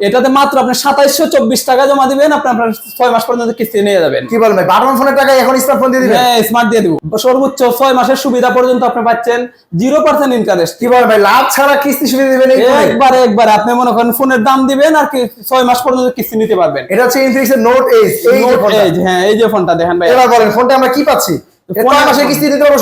এটাতে মাত্র আপনি 2724 টাকা জমা দিবেন, আপনার 6 মাস পর্যন্ত কিস্তি নিয়ে যাবেন। কি বলেন ভাই, বাটন ফোনের টাকা এখন স্মার্টফোন দিয়ে দিবেন? হ্যাঁ, স্মার্ট দিয়ে দিব। সর্বোচ্চ 6 মাসের সুবিধা পর্যন্ত আপনি পাচ্ছেন 0% ইন্টারেস্ট। কি বলেন ভাই, লাভ ছাড়া কিস্তি সুবিধা দিবেন? একবারে আপনি মনে করেন ফোনের দাম দিবেন আর কি 6 মাস পর্যন্ত কিস্তি নিতে পারবেন। এটা হচ্ছে ইনফিনিক্সের নোট এইচ। হ্যাঁ, এই যে ফোনটা দেখেন ভাই। এবার বলেন ফোনটা আমরা কি পাচ্ছি? 6 মাসের কিস্তি দিতে পারবো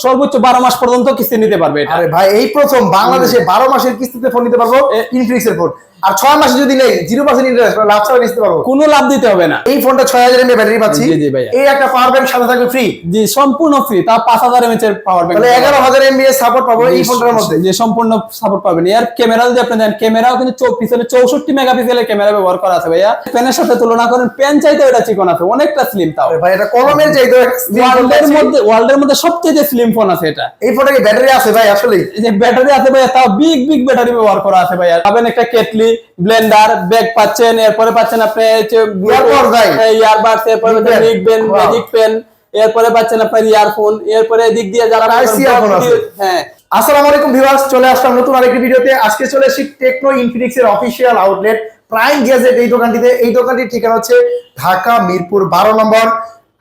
সর্বোচ্চ 12 মাস পর্যন্ত কিস্তি নিতে পারবে এটা। আরে ভাই, এই প্রথম বাংলাদেশে 12 মাসের কিস্তিতে ফোন নিতে পারবো ইনফিনিক্সের ফোন। আর 6 মাসে যদি নেই 0% ইন্টারেস্ট, লাভ ছাড়া নিতে পারবো, কোনো লাভ দিতে হবে না। এই ফোনটা 6000 mAh ব্যাটারি পাচ্ছি। জি ভাইয়া। এই একটা পাওয়ার ব্যাংক সাথে থাকবে ফ্রি। জি, সম্পূর্ণ ফ্রি। তা 5000 mAh এর পাওয়ার ব্যাংক, তাহলে 11000 mAh সাপোর্ট পাবো এই ফোনটার মধ্যে। যে সম্পূর্ণ সাপোর্ট পাবেন। এর ক্যামেরা যদি আপনি দেন, ক্যামেরাও কিন্তু পিছনে 64 মেগাপিক্সেলের ক্যামেরা ব্যবহার করা আছে ভাইয়া। পেনের সাথে তুলনা করেন, পেন চাইতে এটা চিকন আছে, অনেকটা স্লিম। তাও ভাই এটা কলমের চাইতে ওয়ার্ল্ডের মধ্যে সবচেয়ে যে স্লিম ফোন আছে এটা। এই ফোনে কি ব্যাটারি আছে ভাই? আসলে এই যে ব্যাটারি আছে ভাইয়া, তাও বিগ ব্যাটারি ব্যবহার করা আছে ভাইয়া। পাবেন একটা কেটলি, ব্লেন্ডার, ব্যাগ পাচ্ছেন, এরপরে পাচ্ছেন আপনি ইয়ারবাডস, এরপরে মিক পেন, ম্যাজিক পেন, এরপরে পাচ্ছেন আপনার ইয়ারফোন, এরপরে দিক দিয়ে যারা হ্যাঁ। আসসালামু আলাইকুম ভিউয়ার্স, চলে আসলাম নতুন আরেকটি ভিডিওতে। আজকে চলে এসেছি টেকনো ইনফিনিক্স এর অফিশিয়াল আউটলেট প্রাইম গ্যাজেট এই দোকানটিতে। এই দোকানটির ঠিকানা হচ্ছে ঢাকা মিরপুর 12 নম্বর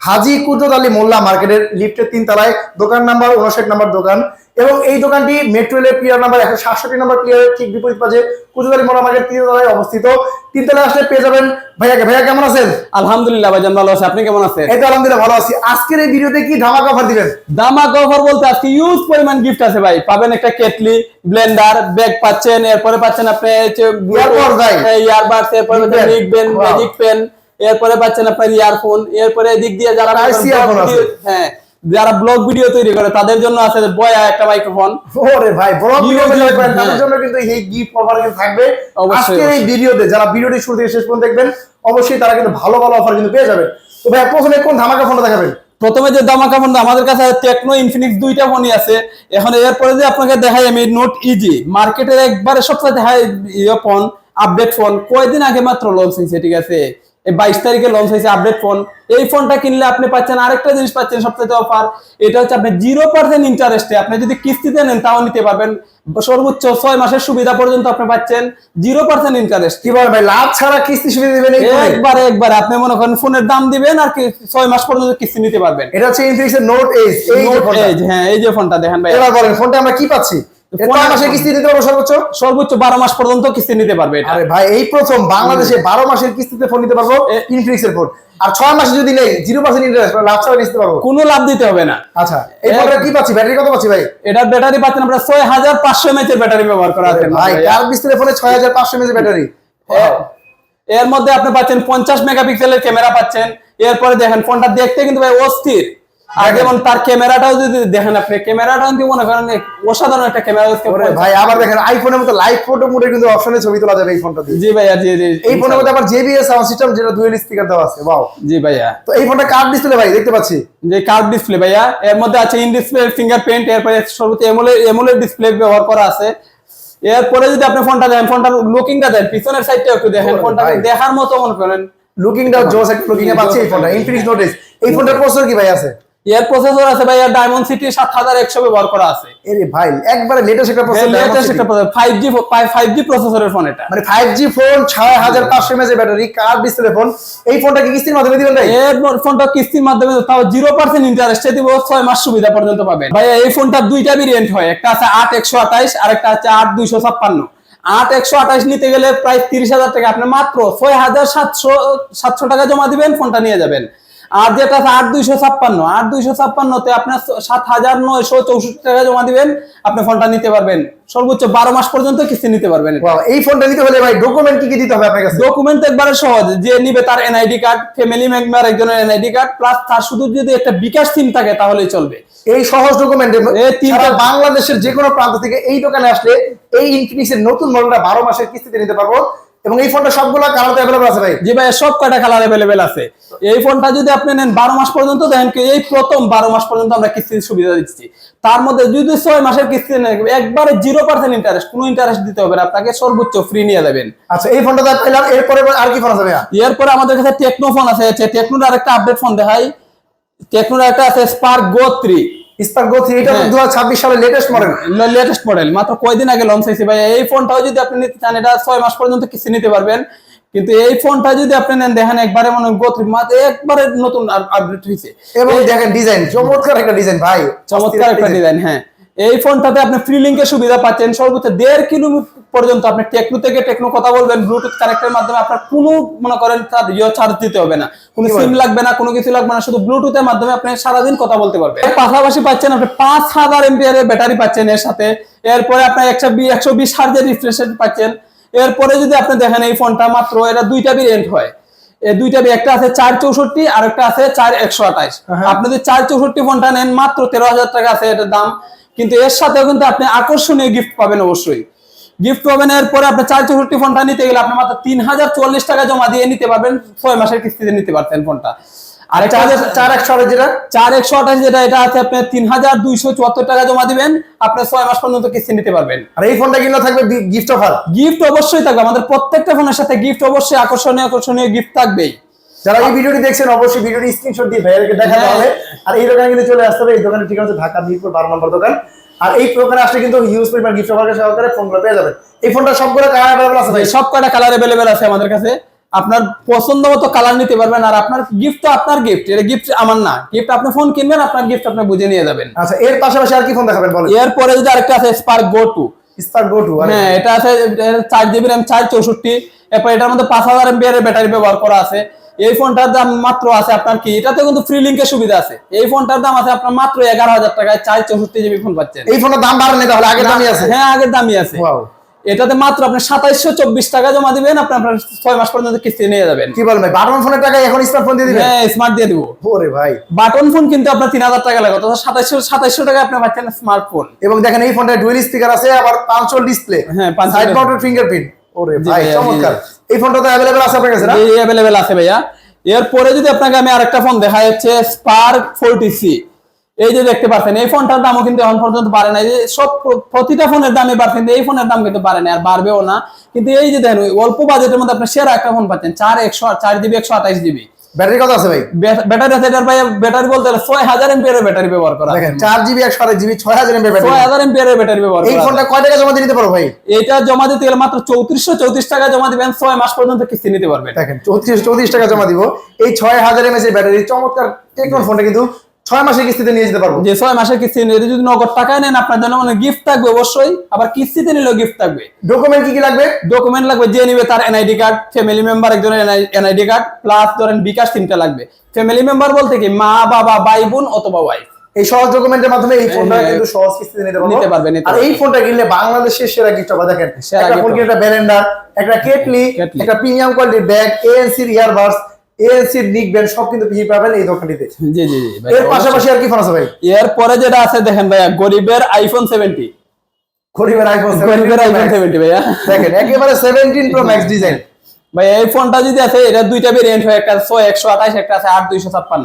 হাজী কুদরত আলী মোল্লা মার্কেটের লিফটের 3 তলায়, দোকান নাম্বার 59 নম্বর দোকান। এবং এই দোকানটি মেট্রো রেলের পিলার নাম্বার 167 নম্বর পিলারের ঠিক বিপরীত পাশে কুদরত আলী মোল্লা মার্কেট 3 তলায় অবস্থিত। 3 তলায় আসলে পেয়ে যাবেন ভাইয়াকে। ভাইয়া কেমন আছেন? আলহামদুলিল্লাহ ভাইজান, ভালো আছি। আপনি কেমন আছেন? এই তো আলহামদুলিল্লাহ ভালো আছি। আজকের এই ভিডিওতে কি ধামাকা অফার দিবেন? ধামাকা অফার বলতে আজকে ইউজ পরিমাণ গিফট আছে ভাই। পাবেন একটা কেটলি, ব্লেন্ডার, ব্যাগ পাচ্ছেন, এরপরে পাচ্ছেন আপনি ইয়ারবাডস, এরপরে মিক পেন, ম্যাজিক পেন, এরপরে পাচ্ছেন আপনার ইয়ারফোন, এরপরে দিক দিয়ে যারা হ্যাঁ যারা ব্লগ ভিডিও তৈরি করে তাদের জন্য আছে বয়া একটা মাইক্রোফোন। ওরে ভাই, ব্লগ ভিডিও তৈরি করেন তাদের জন্য কিন্তু এই গিফট অফার কিন্তু থাকবে আজকের এই ভিডিওতে। যারা ভিডিওটি শুরু থেকে শেষ পর্যন্ত দেখবেন অবশ্যই তারা কিন্তু ভালো অফার কিন্তু পেয়ে যাবে। তো ভাই প্রথমে কোন ধামাকা ফোনটা দেখাবেন? প্রথমে যে ধামাকা ফোন আমাদের কাছে টেকনো ইনফিনিক্স দুইটা ফোনই আছে এখন। এরপরে যে আপনাকে দেখাই আমি নোট ইজি, মার্কেটের একবারে সবচেয়ে হাই ফোন, আপডেট ফোন। কয়েকদিন আগে মাত্র লঞ্চ হয়েছে, ঠিক আছে, এই 22 তারিখে লঞ্চ হয়েছে আপডেট ফোন। এই ফোনটা কিনলে আপনি পাচ্ছেন আরেকটা জিনিস পাচ্ছেন সবচেয়ে অফার, এটা হচ্ছে আপনি 0% ইন্টারেস্টে আপনি যদি কিস্তিতে নেন তাও নিতে পারবেন। সর্বোচ্চ 6 মাসের সুবিধা পর্যন্ত আপনি পাচ্ছেন 0% ইন্টারেস্ট। কি বলেন ভাই, লাভ ছাড়া কিস্তি সুবিধা দিবেন? একবারে আপনি মনে করেন ফোনের দাম দিবেন আর কি 6 মাস পর্যন্ত কিস্তি নিতে পারবেন। এটা হচ্ছে ইনফিনিক্সের নোট এইচ। হ্যাঁ, এই যে ফোনটা দেখেন ভাই। এবার বলেন ফোনটা আমরা কি পাচ্ছি? 6 মাসের কিস্তি দিতে পারবো সর্বোচ্চ 12 মাস পর্যন্ত কিস্তি নিতে পারবে। আরে ভাই, এই প্রথম বাংলাদেশে 12 মাসের কিস্তিতে ফোন নিতে পারবো ইনফিনিক্সের ফোন। আর 6 মাসে যদি নেই 0% ইন্টারেস্ট, লাভ ছাড়া নিতে পারবো, কোনো লাভ দিতে হবে না। আচ্ছা, এই ফোনটা কি পাচ্ছি? ব্যাটারি কত পাচ্ছি ভাই? এটা ব্যাটারি পাচ্ছেন আমরা 6500 mAh এর ব্যাটারি ব্যবহার করা আছে ভাই। কার ডিসপ্লে ফোনে 6500 mAh ব্যাটারি? এর মধ্যে আপনি পাচ্ছেন 50 মেগাপিক্সেলের ক্যামেরা পাচ্ছেন। এরপরে দেখেন ফোনটা দেখতে কিন্তু ভাই অস্থির। আর যেমন তার ক্যামেরাটাও যদি দেখেন আপনি, ক্যামেরাটাও কিন্তু মনে করেন অসাধারণ একটা ক্যামেরা। ভাই আবার দেখেন আইফোনের মতো লাইভ ফটো মোডে কিন্তু অপশনে ছবি তোলা যাবে এই ফোনটা দিয়ে। জি ভাইয়া, জি। এই ফোনের মধ্যে আবার JBL সাউন্ড সিস্টেম, যেটা ডুয়াল স্পিকার দেওয়া আছে। ওয়াও। জি ভাইয়া। তো এই ফোনটা কার্ভ ডিসপ্লে ভাই দেখতে পাচ্ছি। যে কার্ভ ডিসপ্লে ভাইয়া, এর মধ্যে আছে ইন ডিসপ্লে ফিঙ্গারপ্রিন্ট, এরপরে সর্বোচ্চ এমোলেড ডিসপ্লে ব্যবহার করা আছে। এরপরে যদি আপনি ফোনটা দেখেন, ফোনটার লুকিংটা দেন, পিছনের সাইডটা একটু দেখেন, ফোনটা দেখার মতো মনে করেন লুকিংটা জোস একটা লুকিং এ পাচ্ছি এই ফোনটা। Infinix note H. এই ফোনটার প্রসেসর কি ভাই আছে? এর প্রসেসর আছে ভাই ডায়মন্ড সিটি 7100 ব্যবহার করা আছে। আরে ভাই একবারে লেটেস্ট একটা প্রসেসর, লেটেস্ট একটা 5G প্রসেসরের ফোন এটা। মানে 5G phone, 6500 mAh battery, curve display phone. এই ফোনটা কি কিস্তির মাধ্যমে দিবেন ভাই? এই ফোনটা কিস্তির মাধ্যমে, তাও 0% ইন্টারেস্টে দিব, 6 মাস সুবিধা পর্যন্ত পাবেন ভাই। এই ফোনটার দুইটা ভেরিয়েন্ট হয়, একটা আছে 8128 আর একটা আছে 8256। 8128 নিতে গেলে প্রায় 30,000 টাকা, আপনি মাত্র 6700 টাকা জমা দিবেন, ফোনটা নিয়ে যাবেন। আর যেটা আছে 8256 তে আপনার 7964 টাকা জমা দিবেন, আপনি ফোনটা নিতে পারবেন। সর্বোচ্চ 12 মাস পর্যন্ত কিস্তি নিতে পারবেন। এই ফোনটা নিতে হলে ভাই ডকুমেন্ট কি দিতে হবে আপনার কাছে? ডকুমেন্ট একবারে সহজ, যে নিবে তার এনআইডি কার্ড, ফ্যামিলি মেম্বার একজনের এনআইডি কার্ড, প্লাস তার শুধু যদি একটা বিকাশ সিম থাকে তাহলেই চলবে। এই সহজ ডকুমেন্টে সারা বাংলাদেশের যে কোনো প্রান্ত থেকে এই দোকানে আসলে এই ইনফিনিক্সের নতুন মডেলটা 12 মাসের কিস্তিতে নিতে পারবো। এবং এই ফোনটা সবগুলো কালারে अवेलेबल আছে ভাই? জি ভাই, সব কয়টা কালার अवेलेबल আছে। এই ফোনটা যদি আপনি নেন 12 মাস পর্যন্ত, দেখেন কি এই প্রথম 12 মাস পর্যন্ত আমরা কিস্তির সুবিধা দিচ্ছি। তার মধ্যে যদি 6 মাসের কিস্তি নেন একবারে 0% ইন্টারেস্ট, কোনো ইন্টারেস্ট দিতে হবে না আপনাকে, সর্বোচ্চ ফ্রি নিয়ে যাবেন। আচ্ছা, এই ফোনটা পেলাম। এরপরে আর কি ফোন আছে ভাই? এরপরে আমাদের কাছে টেকনো ফোন আছে। টেকনোর আরেকটা আপডেট ফোন দেখাই। টেকনোর একটা আছে স্পার্ক গো 3। স্পার্ক গো 3 এটা তো 2026 সালের লেটেস্ট মডেল। লেটেস্ট মডেল, মাত্র কয়দিন আগে লঞ্চ হয়েছে ভাই। এই ফোনটাও যদি আপনি নিতে চান, এটা 6 মাস পর্যন্ত কিস্তি নিতে পারবেন। কিন্তু এই ফোনটা যদি আপনি নেন, দেখেন একবারে মনে গো 3 মাত্র একবারে নতুন আপডেট হয়েছে। এবং দেখেন ডিজাইন, চমৎকার একটা ডিজাইন ভাই, চমৎকার একটা ডিজাইন। হ্যাঁ, এই ফোনটাতে আপনি ফ্রি লিংকের সুবিধা পাচ্ছেন। সর্বোচ্চ 1.5 কিলো পর্যন্ত আপনি টেকনো থেকে টেকনো কথা বলবেন, ব্লুটুথ কানেক্টের মাধ্যমে আপনার কোনো মনে করেন চার্জ দিতে হবে না, কোনো সিম লাগবে না, কোনো কিছু লাগবে না, শুধু ব্লুটুথের মাধ্যমে আপনি সারাদিন কথা বলতে পারবেন। পাশাপাশি পাচ্ছেন আপনি 5000 এমপিআর ব্যাটারি পাচ্ছেন এর সাথে। এরপরে আপনার 120 হার্জের রিফ্রেশ রেট পাচ্ছেন। এরপরে যদি আপনি দেখেন এই ফোনটা মাত্র এটা দুইটা ভেরিয়েন্ট হয়, এই দুইটা একটা আছে 464 আর একটা আছে 4128। আপনি যদি 464 ফোনটা নেন মাত্র 13000 টাকা আছে এটার দাম। কিন্তু এর সাথেও কিন্তু আপনি আকর্ষণীয় গিফট পাবেন, অবশ্যই গিফট পাবেন। এরপরে আপনি 464 ফোনটা নিতে গেলে আপনি মাত্র 3040 টাকা জমা দিয়ে নিতে পারবেন, 6 মাসের কিস্তিতে নিতে পারতেন ফোনটা। আর 4128 যেটা এটা আছে আপনি 3274 টাকা জমা দিবেন, আপনি 6 মাস পর্যন্ত কিস্তি নিতে পারবেন। আর এই ফোনটা কিনলে থাকবে গিফট অফার। গিফট অবশ্যই থাকবে, আমাদের প্রত্যেকটা ফোনের সাথে গিফট অবশ্যই আকর্ষণীয় গিফট থাকবেই। যারা এই ভিডিওটি দেখছেন অবশ্যই ভিডিওটি স্ক্রিনশট দিয়ে ভাইয়াকে দেখাতে হবে। আর এই দোকানে কিন্তু চলে আসতে হবে। এই দোকানের ঠিকানা হচ্ছে ঢাকা মিরপুর 12 নম্বর দোকান। আর এই দোকানে আসলে কিন্তু হিউজ পরিমাণ গিফট অফার সহকারে ফোনগুলো পেয়ে যাবেন। এই ফোনটা সবগুলো কালার अवेलेबल আছে ভাই? সব কয়টা কালার अवेलेबल আছে আমাদের কাছে, আপনার পছন্দ মতো কালার নিতে পারবেন। আর আপনার গিফট তো আপনার গিফট, এটা গিফট আমার না। গিফট আপনি ফোন কিনবেন, আপনার গিফট আপনি বুঝে নিয়ে যাবেন। আচ্ছা, এর পাশাপাশি আর কি ফোন দেখাবেন বলেন? এরপরে যদি আরেকটা আছে স্পার্ক গো 2। স্পার্ক গো 2, হ্যাঁ, এটা আছে 4GB RAM 464। এরপর এটার মধ্যে 5000 mAh এর ব্যাটারি ব্যবহার করা আছে। এই ফোনটার দাম মাত্র আছে আপনার কি, এটাতে কিন্তু ফ্রি লিংকের সুবিধা আছে। এই ফোনটার দাম আছে আপনার মাত্র 11000 টাকায় 464GB ফোন পাচ্ছেন। এই ফোনের দাম বাড়েনি তাহলে? আগের দামই আছে? হ্যাঁ, আগের দামই আছে। ওয়াও। এটাতে মাত্র আপনি 2724 টাকা জমা দিবেন, আপনার 6 মাস পর্যন্ত কিস্তি নিয়ে যাবেন। কি বলবেন, বাটন ফোনের টাকা এখন স্মার্টফোন দিয়ে দিবেন? হ্যাঁ, স্মার্ট দিয়ে দিব। ওরে ভাই, বাটন ফোন কিন্তু আপনার 3000 টাকা লাগে, অথচ 2700 টাকা আপনি পাচ্ছেন স্মার্টফোন। এবং দেখেন এই ফোনটা ডুয়াল স্পিকার আছে, আবার পাঁচল ডিসপ্লে, হ্যাঁ, সাইড মাউন্টেড ফিঙ্গারপ্রিন্ট। ওরে ভাই চমৎকার। এই ফোনটা তো अवेलेबल আছে আপনার কাছে না? এই अवेलेबल আছে ভাইয়া। এরপরে যদি আপনাকে আমি আরেকটা ফোন দেখাই, হচ্ছে স্পার্ক 40C। এই যে দেখতে পাচ্ছেন, এই ফোনটার দামও কিন্তু এখন পর্যন্ত বাড়ে নাই। যে সব প্রতিটা ফোনের দামই বাড়ছে, কিন্তু এই ফোনের দাম কিন্তু বাড়ে না, আর বাড়বেও না। কিন্তু এই যে দেখেন, অল্প বাজেটের মধ্যে আপনি সেরা একটা ফোন পাচ্ছেন, 4GB 128GB। ব্যাটারি কত আছে ভাই? ব্যাটারি আছে এটার ভাই, ব্যাটারি বলতে গেলে 6000 mAh এর ব্যাটারি ব্যবহার করা। দেখেন 4GB 128GB 6000 mAh battery, 6000 mAh এর ব্যাটারি ব্যবহার করা। এই ফোনটা কয় টাকা জমা দিয়ে নিতে পারো ভাই? এটা জমা দিতে গেলে মাত্র 3434 টাকা জমা দিবেন, 6 মাস পর্যন্ত কিস্তি নিতে পারবেন। দেখেন 34 টাকা জমা দিব, এই 6000 mAh এর ব্যাটারি চমৎকার টেকনো ফোনটা কিন্তু 6 মাসের কিস্তিতে নিয়ে যেতে পারবো। যে 6 মাসের কিস্তি নিয়ে যদি নগদ টাকায় নেন, আপনার জন্য মানে গিফট থাকবে অবশ্যই, আবার কিস্তিতে নিলেও গিফট থাকবে। ডকুমেন্ট কি কি লাগবে? ডকুমেন্ট লাগবে, যে নিবে তার এনআইডি কার্ড, ফ্যামিলি মেম্বার একজনের এনআইডি কার্ড, প্লাস ধরেন বিকাশ সিমটা লাগবে। ফ্যামিলি মেম্বার বলতে কি মা, বাবা, ভাই, বোন অথবা ওয়াইফ। এই সহজ ডকুমেন্টের মাধ্যমে এই ফোনটা কিন্তু সহজ কিস্তিতে নিতে পারবেন। আর এই ফোনটা কিনলে বাংলাদেশের সেরা গিফট হবে। দেখেন একটা ফোন কিনলে একটা ব্যালেন্ডার, একটা কেটলি, একটা প্রিমিয়াম কোয়ালিটির ব্যাগ, ANC এর ইয়ারবাডস, ANC এর নিক ব্যান্ড সব কিন্তু পেয়ে পাবেন এই দোকানটিতে। জি জি জি। এর পাশাপাশি আর কি ফোন আছে ভাই? এরপরে যেটা আছে দেখেন ভাইয়া, গরিবের আইফোন 70। গরিবের আইফোন 70 ভাইয়া, দেখেন একেবারে 17 Pro Max ডিজাইন। ভাই এই ফোনটা যদি আছে, এটা দুইটা ভেরিয়েন্ট হয়, একটা 6128, একটা আছে 8256।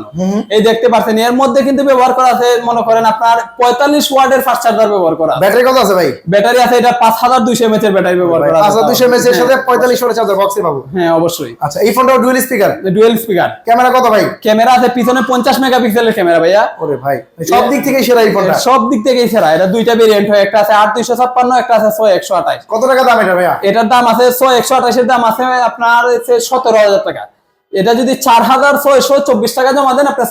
এই দেখতে পাচ্ছেন, এর মধ্যে কিন্তু ব্যবহার করা আছে মনে করেন আপনার 45 ওয়াটের ফাস্ট চার্জার ব্যবহার করা। ব্যাটারি কত আছে ভাই? ব্যাটারি আছে এটা 5200 mAh এর ব্যাটারি ব্যবহার করা আছে। 5200 mAh এর সাথে 45 ওয়াটের চার্জার বক্সে পাবো। হ্যাঁ, অবশ্যই। আচ্ছা, এই ফোনটাও dual speaker? Dual speaker. Camera কত ভাই? ক্যামেরা আছে পিছনে 50 মেগাপিক্সেলের ক্যামেরা ভাইয়া। ওরে ভাই, সব দিক থেকে সেরা এই ফোনটা। সব দিক থেকেই সেরা। এটা দুইটা ভেরিয়েন্ট হয়, একটা আছে 8256, একটা আছে 6128। কত টাকা দাম এটা ভাইয়া? এটার দাম আছে 6128 এর দাম আছে আপনার 17000 টাকা। এটা যদি 4624 টাকা জমা দেন, আপনি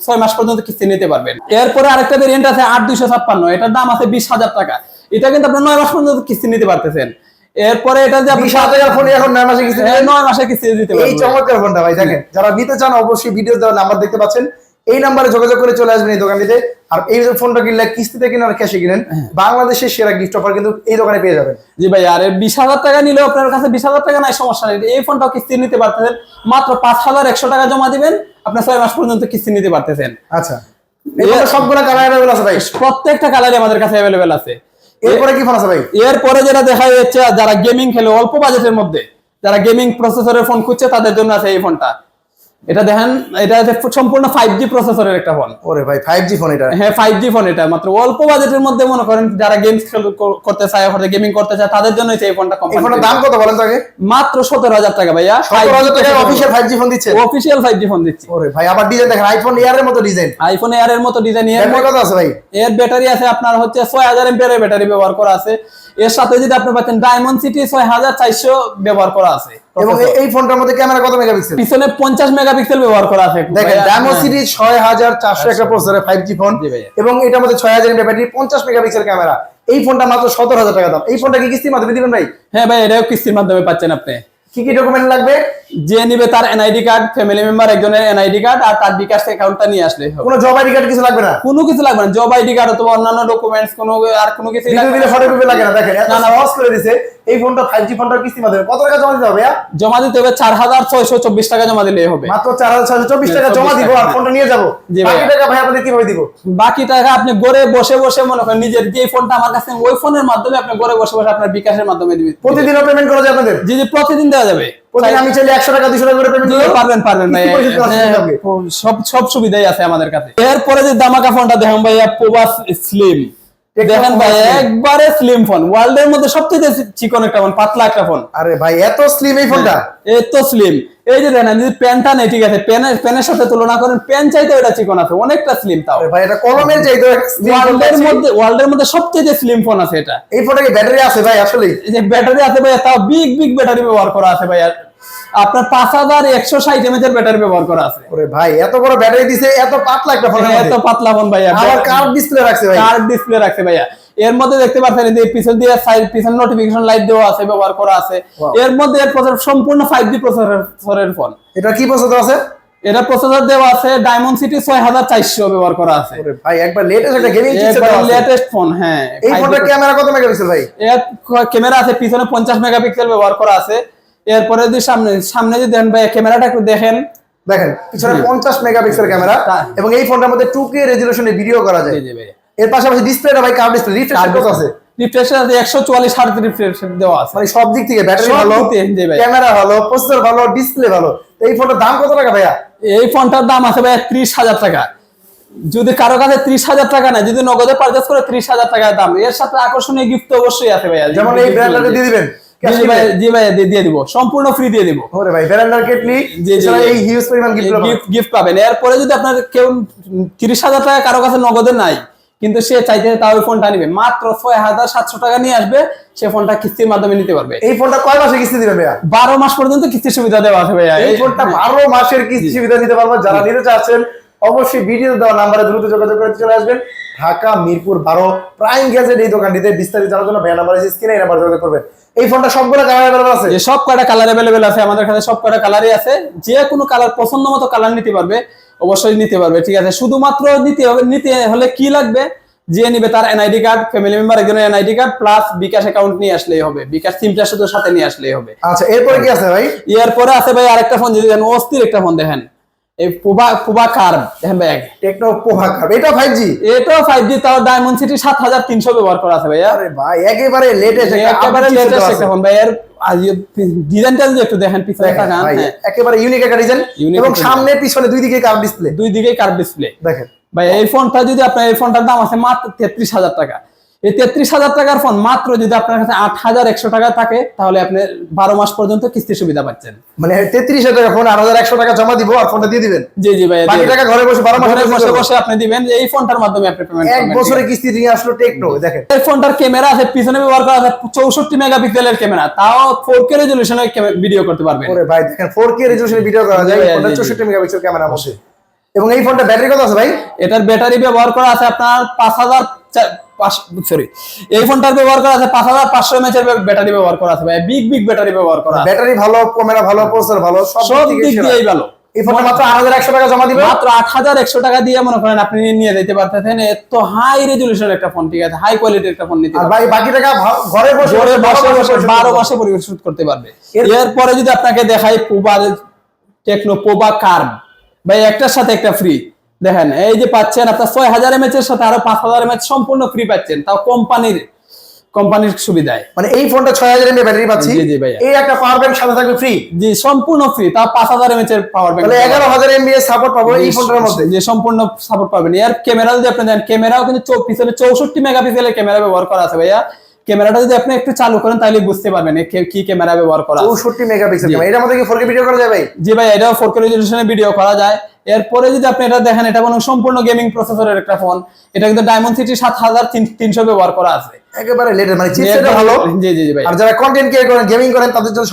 6 মাস পর্যন্ত কিস্তি নিতে পারবেন। এরপরে আরেকটা ভেরিয়েন্ট আছে 8256, এটার দাম আছে 20000 টাকা। এটা কিন্তু আপনি 9 মাস পর্যন্ত কিস্তি নিতে পারতেছেন। এরপরে এটা যে আপনি 20000 ফোন এখন 9 মাসে কিস্তি 9 মাসে কিস্তি দিতে পারবেন। এই চমৎকার ফোনটা ভাই দেখেন, যারা নিতে চান অবশ্যই ভিডিও দেওয়ার নাম্বার দেখতে পাচ্ছেন, এই নাম্বারে যোগাযোগ করে চলে আসবেন এই দোকানটিতে। আর এই ফোনটা কিনলে কিস্তিতে কিনেন আর ক্যাশে কিনেন, বাংলাদেশের সেরা গিফট অফার কিন্তু এই দোকানে পেয়ে যাবেন। জি ভাই, আর 20000 টাকা নিলেও আপনার কাছে 20000 টাকা নাই, সমস্যা নেই। এই ফোনটাও কিস্তি নিতে পারতেছেন, মাত্র 5100 টাকা জমা দিবেন, আপনি 6 মাস পর্যন্ত কিস্তি নিতে পারতেছেন। আচ্ছা, এর সবগুলা কালার अवेलेबल আছে ভাই? প্রত্যেকটা কালারই আমাদের কাছে अवेलेबल আছে। এরপরে কি ফোন আছে ভাই? এরপরে যেটা দেখা যাচ্ছে, যারা গেমিং খেলে অল্প বাজেটের মধ্যে, যারা গেমিং প্রসেসরের ফোন খুঁজছে, তাদের জন্য আছে এই ফোনটা। এটা দেখেন, এটা সম্পূর্ণ 5G প্রসেসরের একটা ফোন। ওরে ভাই 5G ফোন এটা? হ্যাঁ 5G ফোন এটা, মাত্র অল্প বাজেটের মধ্যে মনে করেন যারা গেমস করতে চায়, অথবা গেমিং করতে চায়, তাদের জন্য এই ফোনটা এই ফোনের দাম কত বলেন তো আগে? মাত্র 17,000 টাকা ভাইয়া। 17,000 টাকায় অফিশিয়াল 5G ফোন দিচ্ছে? অফিশিয়াল 5G ফোন দিচ্ছে। ওরে ভাই আবার ডিজাইন দেখেন, আইফোন এয়ার এর মতো ডিজাইন। আইফোন এয়ার এর মতো ডিজাইন। ব্যাটারি কত আছে ভাই? এর ব্যাটারি আছে আপনার হচ্ছে 6000 এমপিআর এর ব্যাটারি ব্যবহার করা আছে। এর সাথে যদি আপনি পাচ্ছেন ডায়মন্ড সিটি 6400 ব্যবহার করা আছে। এবং এই ফোনটার মধ্যে ক্যামেরা কত মেগাপিক্সেল? পিছনে 50 মেগাপিক্সেল ব্যবহার করা আছে। দেখেন ডায়মন্ড সিটি 6400 একটা প্রসেসরের 5G ফোন, এবং এটার মধ্যে 6000 এমএএইচ ব্যাটারি, 50 মেগাপিক্সেল ক্যামেরা। এই ফোনটা মাত্র 17,000 টাকা দাম। এই ফোনটা কি কিস্তির মাধ্যমে দিবেন ভাই? হ্যাঁ ভাই, এটাও কিস্তির মাধ্যমে পাচ্ছেন আপনি। কি কি ডকুমেন্ট লাগবে? যে নিবে তার এনআইডি কার্ড, ফ্যামিলি মেম্বার একজনের এনআইডি কার্ড, আর তার বিকাশ অ্যাকাউন্টটা নিয়ে আসলে হবে। কোনো জব আইডি কার্ড কিছু লাগবে না? কোনো কিছু লাগবে না। জব আইডি কার্ড অথবা অন্যান্য ডকুমেন্টস আর কোনো কিছু ভিডিও দিলে ফটোকপি লাগে না। দেখেন এত সহজ করে দিয়েছে। এই ফোনটা 5G ফোনটার কিস্তির মাধ্যমে কত টাকা জমা দিতে হবে? জমা দিতে হবে 4624 টাকা জমা দিলেই হবে। মাত্র 4624 টাকা জমা দিব আর ফোনটা নিয়ে যাব। বাকি টাকা ভাই আপনাদের কিভাবে দিব? বাকি টাকা আপনি ঘরে বসে বসে মনে করেন নিজের যে ফোনটা আমার কাছে, ওই ফোনের মাধ্যমে আপনি ঘরে বসে বসে আপনার বিকাশের মাধ্যমে দিবেন। প্রতিদিনও পেমেন্ট করা যায় আপনাদের? জি জি, প্রতিদিন দেওয়া যাবে। প্রতিদিন আমি চাইলে 100 টাকা 200 টাকা করে পেমেন্ট করতে পারবেন ভাই। সব সুবিধাই আছে আমাদের কাছে। এরপরে যে দামাকা ফোনটা দেখেন ভাইয়া, পোভা স্লিম। দেখেন ভাই একবারে স্লিম ফোন, ওয়ার্ল্ড এর মধ্যে সবচেয়ে চিকন একটা ফোন, পাতলা একটা ফোন। আরে ভাই এত স্লিম এই ফোনটা? এত স্লিম। এই যে দেখেন, যদি প্যানটা নেই, ঠিক আছে, প্যানের সাথে তুলনা করেন, প্যান চাইতে এটা চিকন আছে, অনেকটা স্লিম। তাও ভাই এটা কলমের চাইতে ওয়ার্ল্ড এর মধ্যে সবচেয়ে স্লিম ফোন আছে এটা। এই ফোনটা কি ব্যাটারি আছে ভাই? আসলে এই যে ব্যাটারি আছে ভাই, তাও বিগ ব্যাটারি ব্যবহার করা আছে ভাই। আপনার 5160 এমএএইচ এর ব্যাটারি ব্যবহার করা আছে। ওরে ভাই এত বড় ব্যাটারি দিছে, এত পাতলা একটা ফোন? এত পাতলা ফোন ভাইয়া। আবার কার্ভ ডিসপ্লে রাখছে ভাই? কার্ভ ডিসপ্লে রাখছে ভাইয়া। এর মধ্যে দেখতে পাচ্ছেন যে পিছন দিয়ে পিছন নোটিফিকেশন লাইট দেওয়া আছে, ব্যবহার করা আছে। এর মধ্যে এর প্রসেসর সম্পূর্ণ 5G প্রসেসরের ফোন। এটা কি প্রসেসর আছে? এটা প্রসেসর দেওয়া আছে ডায়মন্ড সিটি 6400 ব্যবহার করা আছে। ওরে ভাই একবার লেটেস্ট একটা গেমিং চিপসেট দেওয়া আছে। Latest phone. হ্যাঁ, এই ফোনটার ক্যামেরা কত মেগাপিক্সেল ভাই? এর ক্যামেরা আছে পিছনে 50 মেগাপিক্সেল ব্যবহার করা আছে। এরপরে যদি সামনে যদি দেন ভাই, ক্যামেরাটা একটু দেখেন। দেখেন পিছনে 50 মেগাপিক্সেল ক্যামেরা, এবং এই ফোনটার মধ্যে 2K রেজোলিউশনে ভিডিও করা যায়। জি ভাই। এর পাশাপাশি ডিসপ্লেটা ভাই কার্ভ ডিসপ্লে, রিফ্রেশ কত আছে? রিফ্রেশ আছে 144 হার্জ রিফ্রেশ দেওয়া আছে। মানে সব দিক থেকে ব্যাটারি ভালো, ক্যামেরা ভালো, প্রসেসর ভালো, ডিসপ্লে ভালো। এই ফোনটার দাম কত টাকা ভাইয়া? এই ফোনটার দাম আছে ভাই 30,000 টাকা। যদি কারো কাছে 30,000 টাকা না, যদি নগদে পারচেজ করে 30,000 টাকা দাম। এর সাথে আকর্ষণীয় গিফট অবশ্যই আছে ভাইয়া। যেমন এই ব্র্যান্ডটা দিয়ে দিবেন? জি ভাই দিয়ে দিব, সম্পূর্ণ ফ্রি দিয়ে দিব। ওরে ভাই ব্র্যান্ডার কেটলি এই হিউজ পরিমাণ গিফট পাবেন। এরপরে যদি আপনার কেউ 30,000 টাকা কারো কাছে নগদে নাই, কিন্তু সে চাইতে তাও ওই ফোনটা নিবে, মাত্র 6700 টাকা নিয়ে আসবে, সে ফোনটা কিস্তির মাধ্যমে নিতে পারবে। এই ফোনটা কয় মাসে কিস্তি দিবেন ভাইয়া? 12 মাস পর্যন্ত কিস্তির সুবিধা দেওয়া আছে ভাইয়া। এই ফোনটা 12 মাসের কিস্তি সুবিধা দিতে পারবো। যারা নিতে চাচ্ছেন অবশ্যই ভিডিওতে দেওয়া নাম্বারে দ্রুত যোগাযোগ করে চলে আসবেন। ঢাকা মিরপুর 12 প্রাইম গ্যাজেট এই দোকানটিতে। বিস্তারিত জানার জন্য ভাইয়া নাম্বার আছে স্ক্রিনে, এই নাম্বারে যোগাযোগ করবেন। এই ফোনটা সবগুলো কালার अवेलेबल আছে? সব কয়টা কালার अवेलेबल আছে আমাদের কাছে, সব কয়টা কালারই আছে। যে কোনো কালার পছন্দ মতো কালার নিতে পারবে, অবশ্যই নিতে পারবে, ঠিক আছে। শুধুমাত্র নিতে হলে কি লাগবে, যে নিবে তার এনআইডি কার্ড, ফ্যামিলি মেম্বার একজনের এনআইডি কার্ড প্লাস বিকাশ অ্যাকাউন্ট নিয়ে আসলেই হবে। বিকাশ সিমটা শুধু সাথে নিয়ে আসলেই হবে। আচ্ছা এরপরে কি আছে ভাই? এরপরে আছে ভাই আরেকটা ফোন, যদি দেখেন অস্থির একটা ফোন, দেখেন এই পোভা কার্ভ। দেখেন ভাই টেকনো পোভা কার্ভ, এটা 5G? এটাও 5G, তাও ডায়মন্ড সিটি 7300 ব্যবহার করা আছে ভাইয়া। আরে ভাই একেবারে লেটেস্ট একটা ফোন ভাই। এর ডিজাইনটা যদি একটু দেখেন পিছনে তাকান, একেবারে ইউনিক একটা ডিজাইন, এবং সামনে পিছনে দুই দিকে কার্ভ ডিসপ্লে। দুই দিকেই কার্ভ ডিসপ্লে। দেখেন ভাই এই ফোনটা যদি আপনার, এই ফোনটার দাম আছে মাত্র 33,000 টাকা। এই 33,000 টাকার ফোন মাত্র যদি আপনার কাছে 8100 টাকা থাকে, তাহলে আপনি 12 মাস পর্যন্ত কিস্তি সুবিধা পাচ্ছেন। মানে 33,000 টাকা ফোন 8100 টাকা জমা দিব আর ফোনটা দিয়ে দিবেন? জি ভাই, বাকি টাকা ঘরে বসে 12 মাস বসে আপনি দিবেন। এই ফোনটার মাধ্যমে আপনি পেমেন্ট করবেন। 1 বছরে কিস্তি দিয়ে আসলো টেকনো। দেখেন এই ফোনটার ক্যামেরা আছে পিছনে ব্যবহার করা আছে 64 মেগাপিক্সেলের ক্যামেরা, তাও 4K রেজোলিউশনে ভিডিও করতে পারবেন। ওরে ভাই দেখেন 4K রেজোলিউশনে ভিডিও করা যায়। ফোনটা 64 মেগাপিক্সেল ক্যামেরা বসে। এবং এই ফোনটা ব্যাটারি কত আছে ভাই? এটার ব্যাটারি ব্যবহার করা আছে আপনার 5000 এই ফোনটার ব্যবহার করা আছে 5500 mAh এর ব্যাটারি ব্যবহার করা আছে ভাই। বিগ ব্যাটারি ব্যবহার করা আছে। ব্যাটারি ভালো, ক্যামেরা ভালো, প্রসেসর ভালো, সব দিক দিয়েই ভালো। এই ফোনটা মাত্র 8100 টাকা জমা দিবেন। মাত্র 8100 টাকা দিয়ে মনে করেন আপনি নিয়ে যেতে পারতেছেন। এত হাই রেজোলিউশন একটা ফোন, ঠিক আছে, হাই কোয়ালিটির একটা ফোন নিতে আর ভাই বাকি টাকা ঘরে বসে 12 মাসে পরিশোধ করতে পারবে। এরপরে যদি আপনাকে দেখাই টেকনো পোভা কার্ভ ভাই, একটার সাথে একটা ফ্রি। দেখেন এই যে পাচ্ছেন আপনার 6000 mAh এর সাথে আরো 5000 mAh সম্পূর্ণ ফ্রি পাচ্ছেন, তাও কোম্পানির সুবিধায়। মানে এই ফোনটা 6000 mAh ব্যাটারি পাচ্ছি, জি, জি ভাইয়া। এই একটা পাওয়ার ব্যাংক সাথে থাকবে ফ্রি। জি সম্পূর্ণ ফ্রি, তাও 5000 mAh এর পাওয়ার ব্যাংক। তাহলে 11000 mAh সাপোর্ট পাবো এই ফোনটার মধ্যে। যে সম্পূর্ণ সাপোর্ট পাবেন। এর ক্যামেরা যদি আপনি দেন, ক্যামেরাও কিন্তু পিছনে 64 মেগাপিক্সেলের ক্যামেরা ব্যবহার করা আছে ভাইয়া। ক্যামেরাটা যদি আপনি একটু চালু করেন তাহলে বুঝতে পারবেন কি ক্যামেরা ব্যবহার করা আছে। 64 মেগাপিক্সেল ক্যামেরা, এটার মধ্যে কি 4K ভিডিও করা যায় ভাই? জি ভাই, এটাও 4K রেজোলিউশনে ভিডিও করা যায়। এরপরে যদি আপনি এটা দেখেন, এটা কোনো সম্পূর্ণ গেমিং প্রসেসরের একটা ফোন। এটা কিন্তু ডায়মন্ড সিটি 7300 ব্যবহার করা আছে, একেবারে লেটেস্ট, মানে চিপসেটটা ভালো। জি জি জি ভাই। আর যারা কন্টেন্ট ক্রিয়েট করেন, গেমিং করেন, তাদের জন্য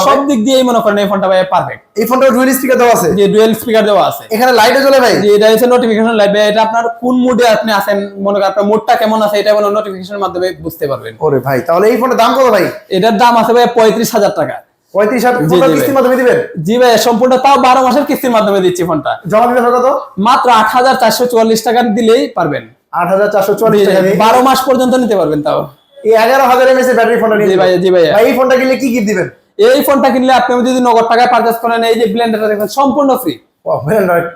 সব দিক দিয়েই মনে করেন এই ফোনটা ভাই পারফেক্ট। এই ফোনটা ডুয়াল স্পিকার দেওয়া আছে। যে ডুয়াল স্পিকার দেওয়া আছে, এখানে লাইটও জ্বলে ভাই। জি এটা হচ্ছে নোটিফিকেশন লাইট ভাই। এটা আপনার কোন মুডে আপনি আছেন, মনে করেন আপনার মুডটা কেমন আছে, এটা কোনো নোটিফিকেশনের মাধ্যমে বুঝতে পারবেন। ওরে ভাই, তাহলে এই ফোনের দাম কত ভাই? এটার দাম আছে ভাই 35,000 টাকা। 35,000 জি, ফোনটা জি কিস্তির ভাই। মাধ্যমে দিবেন? জি ভাই, সম্পূর্ণ তাও 12 মাসের কিস্তির মাধ্যমে দিচ্ছি ফোনটা। জমা দিতে হবে কত? মাত্র 8444 টাকা দিলেই পারবেন। 8444 টাকা দিয়ে 12 মাস পর্যন্ত নিতে পারবেন। তাও এই 11000 mAh এর ব্যাটারি ফোনটা নিয়ে জি ভাই, জি ভাইয়া। ভাই এই ফোনটা কিনলে কি গিফট দিবেন? এই ফোনটা কিনলে আপনি যদি নগদ টাকায় পারচেজ করেন, এই যে ব্লেন্ডারটা দেখবেন সম্পূর্ণ ফ্রি।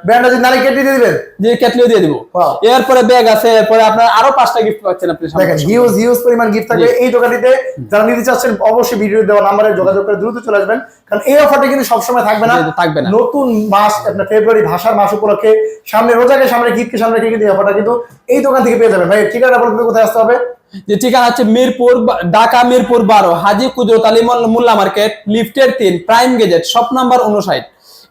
ব্র্যান্ড যদি নারী কেটে দিয়ে দিবেন, যে কেটলিও দিয়ে দিব। Wow. এরপরে ব্যাগ আছে, এরপরে আপনার আরো 5টা গিফট পাচ্ছেন আপনি। দেখেন হিউজ পরিমাণ গিফট থাকবে এই দোকানটিতে। যারা নিতে চাচ্ছেন অবশ্যই ভিডিও দেওয়া নাম্বারে যোগাযোগ করে দ্রুত চলে আসবেন, কারণ এই অফারটা কিন্তু সবসময় থাকবে না। থাকবে না। নতুন মাস, আপনার ফেব্রুয়ারি ভাষার মাস উপলক্ষে, সামনে রোজাকে সামনে, ঈদকে সামনে রেখে কিন্তু এই অফারটা কিন্তু এই দোকান থেকে পেয়ে যাবেন। ভাই ঠিকানা বলতে কোথায় আসতে হবে? যে ঠিকানা হচ্ছে মিরপুর, ঢাকা মিরপুর 12, হাজী কুদরত আলী মোল্লা মার্কেট, লিফটের 3, প্রাইম গেজেট, শপ নাম্বার 59।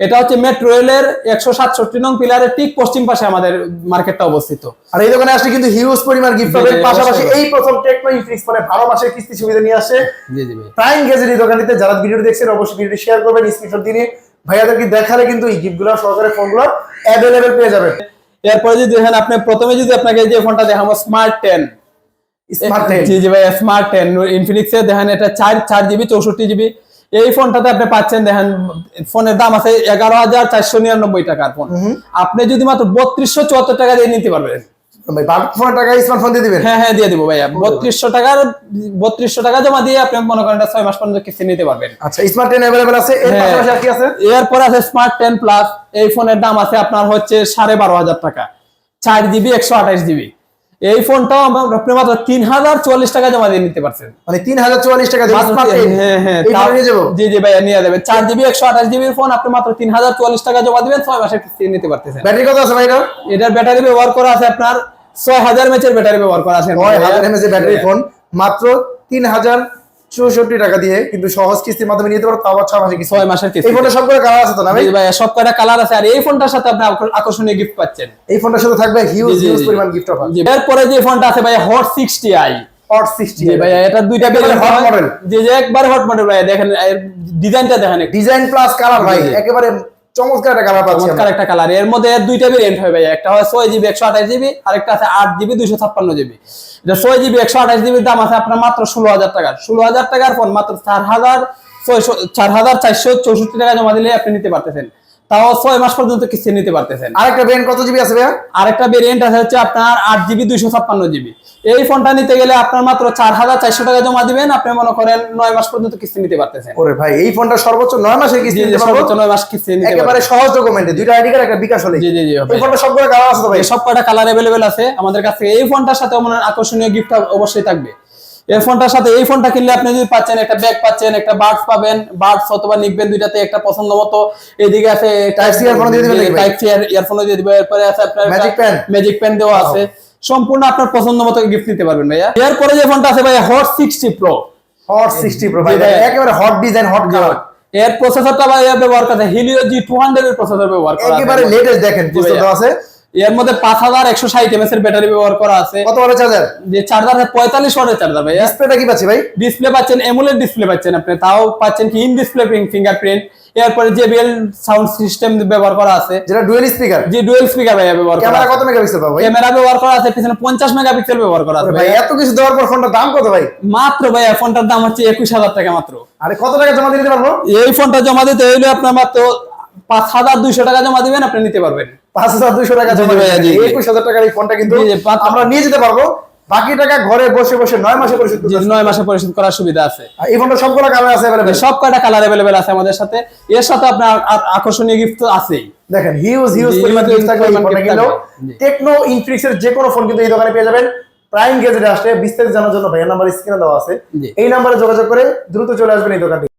এটা হচ্ছে মেট্রো রেলের 167 নং পিলারের ঠিক পশ্চিম পাশে আমাদের মার্কেটটা অবস্থিত। আর এই দোকানে আসলে কিন্তু হিউজ পরিমাণ গিফট পাবেন। পাশাপাশি এই প্রথম টেকনো ইনফিনিক্স ফোনে 12 মাসের কিস্তি সুবিধা নিয়ে আসে জি জি ভাই। প্রাইম গেজেট এই দোকানটিতে। যারা ভিডিওটি দেখছেন অবশ্যই ভিডিওটি শেয়ার করবেন, স্ক্রিনশট দিয়ে ভাইয়াদেরকে দেখালে কিন্তু এই গিফটগুলো সহকারে ফোনগুলো অ্যাভেলেবেল পেয়ে যাবেন। এরপরে যদি দেখেন, আপনি প্রথমে যদি আপনাকে যে ফোনটা দেখাবো স্মার্ট 10, স্মার্ট 10, জি জি ভাই স্মার্ট 10 ইনফিনিক্স এর দেখেন, এটা 4GB 64GB। এই ফোনটাতে আপনি পাচ্ছেন, দেখেন ফোনের দাম আছে 11,499 টাকার ফোন। আপনি যদি মাত্র 3274 টাকা দিয়ে নিতে পারবেন। ভাই 12 টাকা স্মার্টফোন দিয়ে দিবেন? হ্যাঁ হ্যাঁ দিয়ে দিব ভাইয়া। 3200 টাকা জমা দিয়ে আপনি মনে করেন 6 মাস পর্যন্ত কিস্তি নিতে পারবেন। আচ্ছা, স্মার্ট 10 अवेलेबल আছে। এর পাশাপাশি আর কি আছে? এরপর আছে স্মার্ট 10 প্লাস। এই ফোনের দাম আছে আপনার হচ্ছে 12,500 টাকা, 4GB 128GB। এই ফোনটাও আপনি মাত্র 3044 টাকা জমা দিয়ে নিতে পারছেন। মানে 3044 টাকা দিয়ে স্মার্ট 10? হ্যাঁ হ্যাঁ এই ফোন নিয়ে যাব? জি জি ভাইয়া নিয়ে যাবেন। 4GB 128GB ফোন আপনি মাত্র 3044 টাকা জমা দিবেন, 6 মাসের কিস্তি নিতে পারতেছেন। ব্যাটারি কত আছে ভাই এটা? এটার ব্যাটারি ব্যবহার করা আছে আপনার 6000 mAh এর ব্যাটারি ব্যবহার করা আছে। 6000 mAh এর ব্যাটারি ফোন মাত্র 3064 টাকা দিয়ে কিন্তু সহজ কিস্তির মাধ্যমে নিতে পারো, তাও 6 মাসের কিস্তি। 6 মাসের কিস্তি। এই ফোনটা সবগুলো কালার আছে তো না ভাই? জি ভাই, সব কয়টা কালার আছে। আর এই ফোনটার সাথে আপনি আকর্ষণীয় গিফট পাচ্ছেন। এই ফোনটার সাথে থাকবে হিউজ পরিমাণ গিফট অফার। এরপরে যে ফোনটা আছে ভাই হট 60i। হট 60 জি ভাই, এটা দুইটা একেবারে hot model। জি জি একবার হট মডেল ভাই। দেখেন ডিজাইনটা দেখেন, ডিজাইন প্লাস কালার ভাই, জি, জি। একেবারে চমৎকার একটা কালার পাচ্ছি চমৎকার একটা কালার। এর মধ্যে দুইটা ভেরিয়েন্ট হয় ভাই, একটা হয় 6GB 128GB, আরেকটা আছে 8GB 256GB। এটা 6GB 128GB দাম আছে আপনার মাত্র 16,000 টাকা। 16,000 টাকার ফোন মাত্র 4,464 টাকা জমা দিলে আপনি নিতে পারতেছেন, তাও 6 মাস পর্যন্ত কিস্তি নিতে পারতেছেন। আরেকটা ব্র্যান্ড কত জিবি আছে ভাইয়া? আরেকটা ভেরিয়েন্ট আছে হচ্ছে আপনার 8GB 256GB। এই ফোনটা নিতে গেলে আপনার মাত্র 4,400 টাকা জমা দিবেন, আপনি মনে করেন 9 মাস পর্যন্ত কিস্তি নিতে পারতেছেন। ওরে ভাই, এই ফোনটা সর্বোচ্চ 9 মাসের কিস্তি নিতে পারবো। সর্বোচ্চ 9 মাস কিস্তি নিতে একেবারে পারবেন। সহজ ডকুমেন্টে, দুইটা আইডি কার্ড একটা বিকাশ হলে। জি জি জি এই ফোনটা সবগুলো কালার আছে তো ভাই? সব কয়টা কালার अवेलेबल আছে আমাদের কাছে। এই ফোনটার সাথে মনে আকর্ষণীয় গিফট অবশ্যই থাকবে। এই ফোনটার সাথে এই ফোনটা কিনলে আপনি যদি পাচ্ছেন, একটা ব্যাগ পাচ্ছেন, একটা বাডস পাবেন, বাডস অথবা নিকবেন, দুইটাতে একটা পছন্দ মতো। এদিকে আছে টাইপ সি ইয়ারফোন দিয়ে দিবেন নাকি ভাই? টাইপ সি ইয়ারফোন দিয়ে দিবেন। এরপরে আছে আপনার ম্যাজিক পেন দেওয়া আছে। সম্পূর্ণ আপনার পছন্দ মতো গিফট নিতে পারবেন ভাইয়া। এরপরে যে ফোনটা আছে ভাইয়া হট 60 প্রো। হট 60 প্রো ভাই, একেবারে হট ডিজাইন, হট কালার। এর প্রসেসরটা ভাইয়া ব্যবহার করা Helio G200 এর প্রসেসর ব্যবহার করা আছে। একেবারে লেটেস্ট দেখেন প্রসেসর আছে। এর মধ্যে 5160 mAh এর ব্যাটারি ব্যবহার করা আছে। কত ওয়াটের চার্জার? যে চার্জার 45 ওয়াটের চার্জার ভাই। ডিসপ্লেটা কি পাচ্ছি ভাই? ডিসপ্লে পাচ্ছেন AMOLED ডিসপ্লে পাচ্ছেন আপনি, তাও পাচ্ছেন কি ইন ডিসপ্লে ফিঙ্গারপ্রিন্ট। এরপরে JBL সাউন্ড সিস্টেম ব্যবহার করা আছে, যেটা ডুয়াল স্পিকার। যে ডুয়াল স্পিকার ভাই ব্যবহার করা আছে। ক্যামেরা কত মেগাপিক্সেল পাবো ভাই? ক্যামেরা ব্যবহার করা আছে পিছনে 50 মেগাপিক্সেল ব্যবহার করা আছে ভাই। এত কিছু দেওয়ার পর ফোনটার দাম কত ভাই? মাত্র ভাই ফোনটার দাম হচ্ছে 21,000 টাকা মাত্র। আরে কত টাকা জমা দিতে পারবো? এই ফোনটা জমা দিতে হইলে আপনার মাত্র 5,200 টাকা জমা দিবেন, আপনি নিতে পারবেন। 5,200 টাকা জমা দিতে। 21,000 টাকার এই ফোনটা কিন্তু আমরা নিয়ে যেতে পারবো। বাকি টাকা ঘরে বসে বসে 9 মাসে পরিশোধ করতে। 9 মাসে পরিশোধ করার সুবিধা আছে। এই ফোনটা সবগুলো কালার আছে अवेलेबल? সব কয়টা কালার अवेलेबल আছে আমাদের সাথে। এর সাথে আপনার আকর্ষণীয় গিফট তো আছেই। দেখেন হিউজ পরিমাণ গিফট থাকবে এই ফোনটা কিনলেও। টেকনো ইনফিনিক্স এর যে কোনো ফোন কিন্তু এই দোকানে পেয়ে যাবেন প্রাইম গ্যাজেটে আসলে বিস্তারিত জানার জন্য ভাইয়ের নাম্বার স্ক্রিনে দেওয়া আছে, জি। এই নাম্বারে যোগাযোগ করে দ্রুত চলে আসবেন এই দোকানটি।